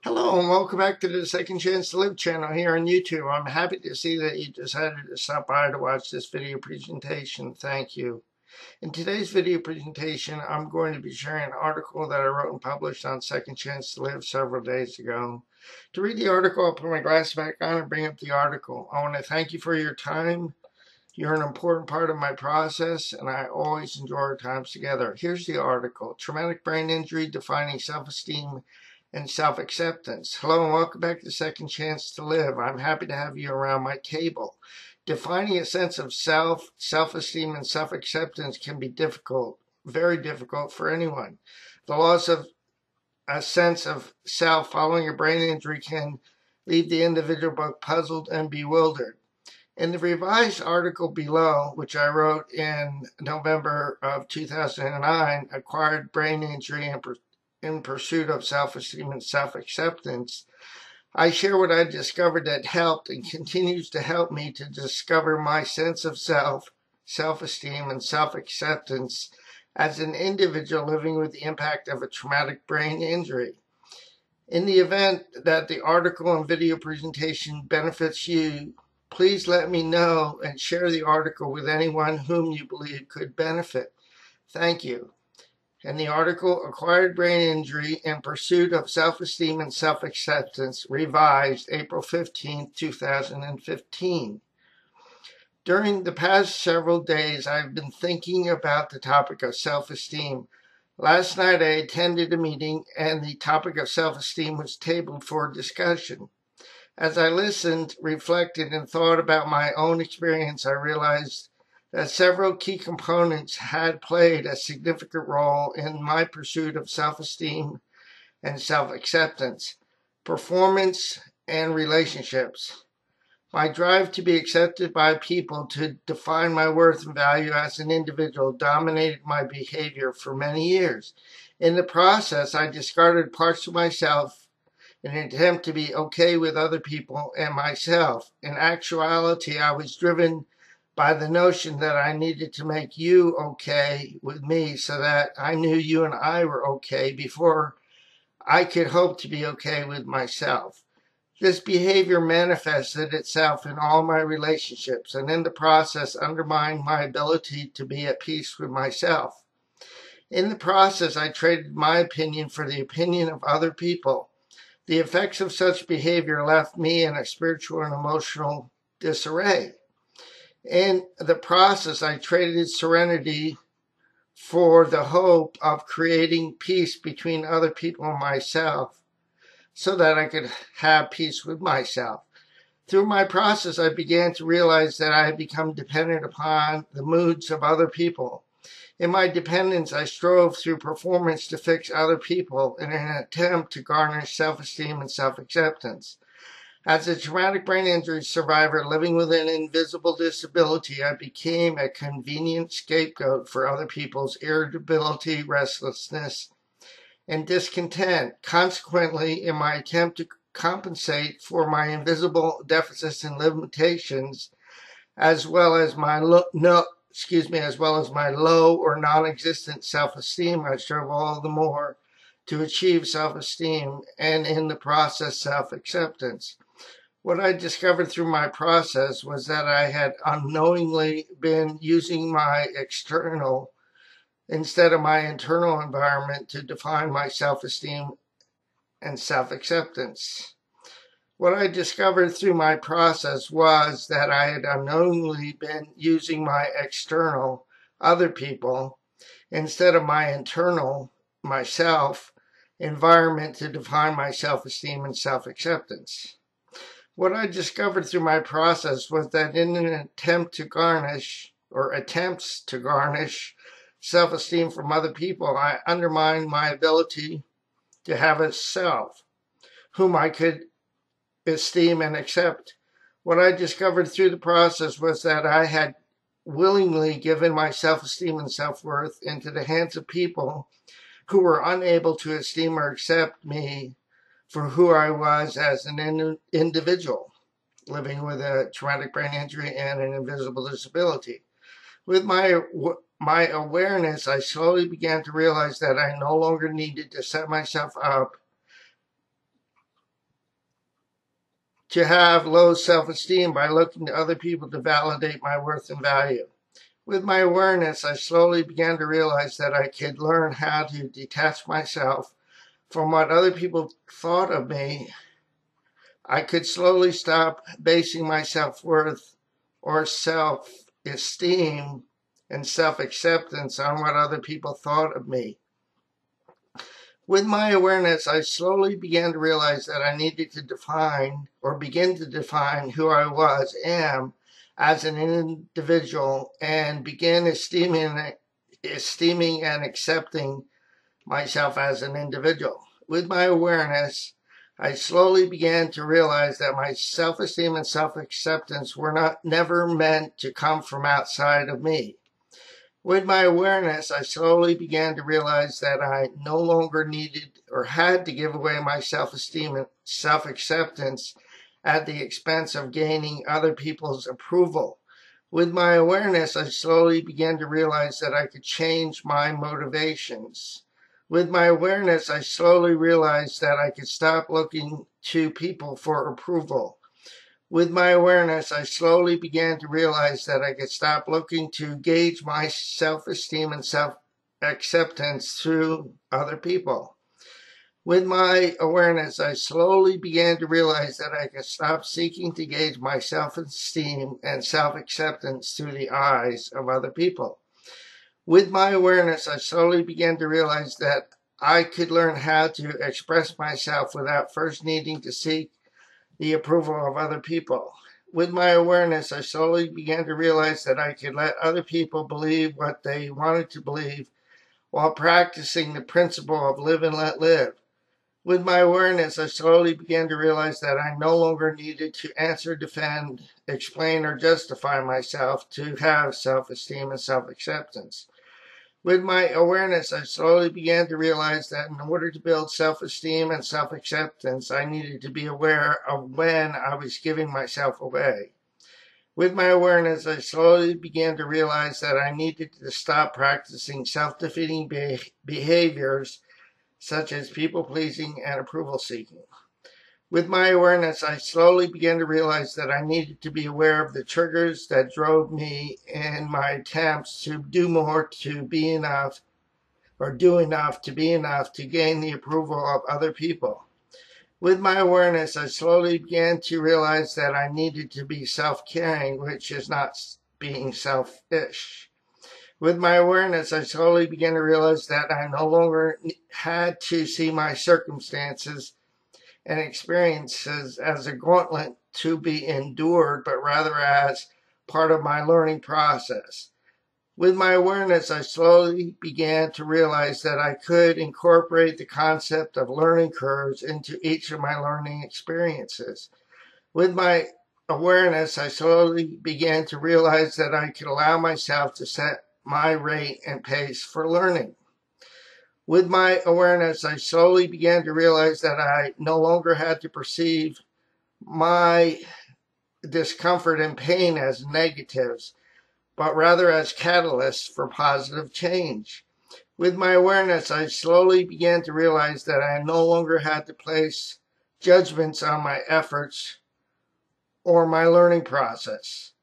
Hello and welcome back to the Second Chance to Live channel here on YouTube. I'm happy to see that you decided to stop by to watch this video presentation. Thank you. In today's video presentation, I'm going to be sharing an article that I wrote and published on Second Chance to Live several days ago. To read the article, I'll put my glasses back on and bring up the article. I want to thank you for your time. You're an important part of my process, and I always enjoy our times together. Here's the article: Traumatic Brain Injury Defining Self-Esteem and Self-Acceptance. Hello and welcome back to Second Chance to Live. I'm happy to have you around my table. Defining a sense of self, self-esteem, and self-acceptance can be difficult, very difficult for anyone. The loss of a sense of self following a brain injury can leave the individual both puzzled and bewildered. In the revised article below, which I wrote in November of 2009, Acquired Brain Injury in Pursuit of Self-Esteem and Self-Acceptance, I share what I discovered that helped and continues to help me to discover my sense of self, self-esteem, and self-acceptance as an individual living with the impact of a traumatic brain injury. In the event that the article and video presentation benefits you, please let me know and share the article with anyone whom you believe could benefit. Thank you. And the article, Acquired Brain Injury in Pursuit of Self-Esteem and Self-Acceptance, revised April 15, 2015. During the past several days, I've been thinking about the topic of self-esteem. Last night, I attended a meeting, and the topic of self-esteem was tabled for discussion. As I listened, reflected, and thought about my own experience, I realized that several key components had played a significant role in my pursuit of self-esteem and self-acceptance: performance and relationships. My drive to be accepted by people, to define my worth and value as an individual, dominated my behavior for many years. In the process, I discarded parts of myself in an attempt to be okay with other people and myself. In actuality, I was driven by the notion that I needed to make you okay with me so that I knew you and I were okay before I could hope to be okay with myself. This behavior manifested itself in all my relationships, and in the process undermined my ability to be at peace with myself. In the process, I traded my opinion for the opinion of other people. The effects of such behavior left me in a spiritual and emotional disarray. In the process, I traded serenity for the hope of creating peace between other people and myself so that I could have peace with myself. Through my process, I began to realize that I had become dependent upon the moods of other people. In my dependence, I strove through performance to fix other people in an attempt to garner self-esteem and self-acceptance. As a traumatic brain injury survivor living with an invisible disability, I became a convenient scapegoat for other people's irritability, restlessness, and discontent. Consequently, in my attempt to compensate for my invisible deficits and limitations, as well as my low or non-existent self-esteem, I strove all the more to achieve self-esteem and, in the process, self-acceptance. What I discovered through my process was that I had unknowingly been using my external instead of my internal environment to define my self-esteem and self-acceptance. What I discovered through my process was that I had unknowingly been using my external, other people, instead of my internal, myself, environment to define my self-esteem and self-acceptance. What I discovered through my process was that in an attempt to garnish, or attempts to garnish, self-esteem from other people, I undermined my ability to have a self whom I could esteem and accept. What I discovered through the process was that I had willingly given my self-esteem and self-worth into the hands of people who were unable to esteem or accept me for who I was as an individual living with a traumatic brain injury and an invisible disability. With my awareness, I slowly began to realize that I no longer needed to set myself up to have low self-esteem by looking to other people to validate my worth and value. With my awareness, I slowly began to realize that I could learn how to detach myself from what other people thought of me. I could slowly stop basing my self-worth or self-esteem and self-acceptance on what other people thought of me. With my awareness, I slowly began to realize that I needed to define or begin to define who I am as an individual and begin esteeming and accepting myself as an individual. With my awareness, I slowly began to realize that my self-esteem and self-acceptance were never meant to come from outside of me. With my awareness, I slowly began to realize that I no longer needed or had to give away my self-esteem and self-acceptance at the expense of gaining other people's approval. With my awareness, I slowly began to realize that I could change my motivations. With my awareness, I slowly realized that I could stop looking to people for approval. With my awareness, I slowly began to realize that I could stop looking to gauge my self-esteem and self-acceptance through other people. With my awareness, I slowly began to realize that I could stop seeking to gauge my self-esteem and self-acceptance through the eyes of other people. With my awareness, I slowly began to realize that I could learn how to express myself without first needing to seek the approval of other people. With my awareness, I slowly began to realize that I could let other people believe what they wanted to believe while practicing the principle of live and let live. With my awareness, I slowly began to realize that I no longer needed to answer, defend, explain, or justify myself to have self-esteem and self-acceptance. With my awareness, I slowly began to realize that in order to build self-esteem and self-acceptance, I needed to be aware of when I was giving myself away. With my awareness, I slowly began to realize that I needed to stop practicing self-defeating behaviors such as people-pleasing and approval-seeking. With my awareness, I slowly began to realize that I needed to be aware of the triggers that drove me in my attempts to do more, to be enough, or do enough to be enough to gain the approval of other people. With my awareness, I slowly began to realize that I needed to be self-caring, which is not being selfish. With my awareness, I slowly began to realize that I no longer had to see my circumstances and experiences as a gauntlet to be endured, but rather as part of my learning process. With my awareness, I slowly began to realize that I could incorporate the concept of learning curves into each of my learning experiences. With my awareness, I slowly began to realize that I could allow myself to set my rate and pace for learning. With my awareness, I slowly began to realize that I no longer had to perceive my discomfort and pain as negatives, but rather as catalysts for positive change. With my awareness, I slowly began to realize that I no longer had to place judgments on my efforts or my learning process.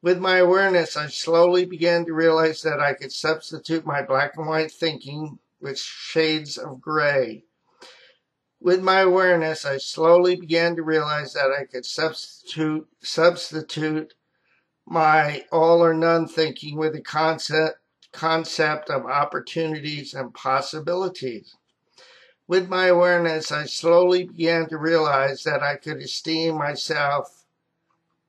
With my awareness, I slowly began to realize that I could substitute my black and white thinking with shades of gray. With my awareness, I slowly began to realize that I could substitute my all or none thinking with the concept of opportunities and possibilities. With my awareness, I slowly began to realize that I could esteem myself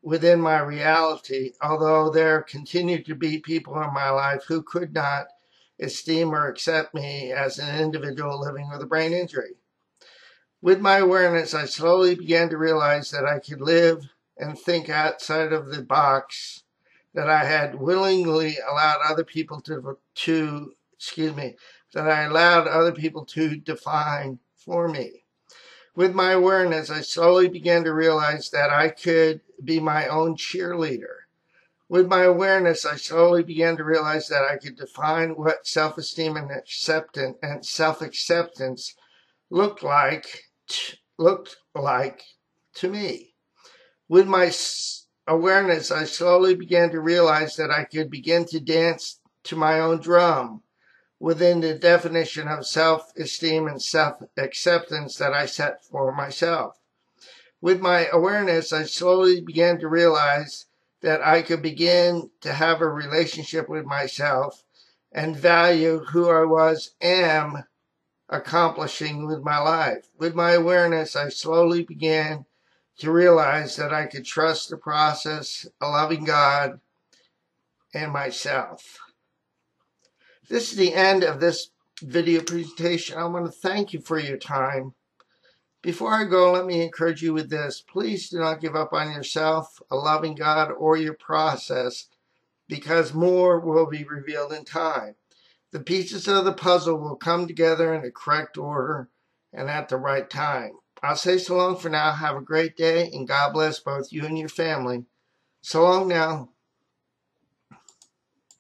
within my reality, although there continued to be people in my life who could not esteem or accept me as an individual living with a brain injury. With my awareness, I slowly began to realize that I could live and think outside of the box that I had willingly allowed other people to define for me. With my awareness, I slowly began to realize that I could be my own cheerleader. With my awareness, I slowly began to realize that I could define what self-esteem and self-acceptance looked like to me. With my awareness, I slowly began to realize that I could begin to dance to my own drum within the definition of self-esteem and self-acceptance that I set for myself. With my awareness, I slowly began to realize that I could begin to have a relationship with myself and value who I am accomplishing with my life. With my awareness, I slowly began to realize that I could trust the process, a loving God, and myself. This is the end of this video presentation. I want to thank you for your time. Before I go, let me encourage you with this. Please do not give up on yourself, a loving God, or your process, because more will be revealed in time. The pieces of the puzzle will come together in the correct order and at the right time. I'll say so long for now. Have a great day, and God bless both you and your family. So long now.